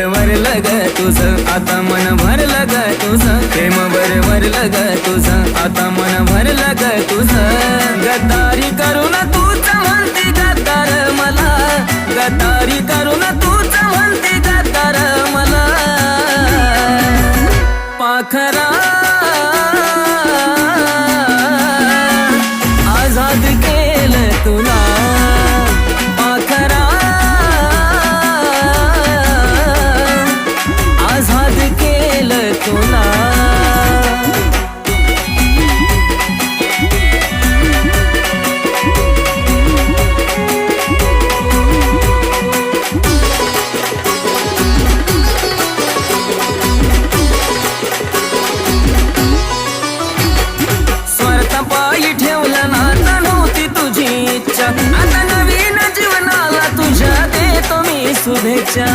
भरलं ग तुझं, आता मन भरलं ग तुझं, प्रेम भरलं ग तुझं, आता मन भरलं ग तुझं. गद्दारी करून तूच म्हणते गद्दार मला, गद्दारी करून तूच म्हणते गद्दार मला. पाखरा आझाद केलं तुला, पाखरा आझाद केलं तुला. स्वार्थापायी ठेवलं नाता नव्हती तुझी इच्छा, आता नवीन जीवनाला तुझ्या देतो मी शुभेच्छा.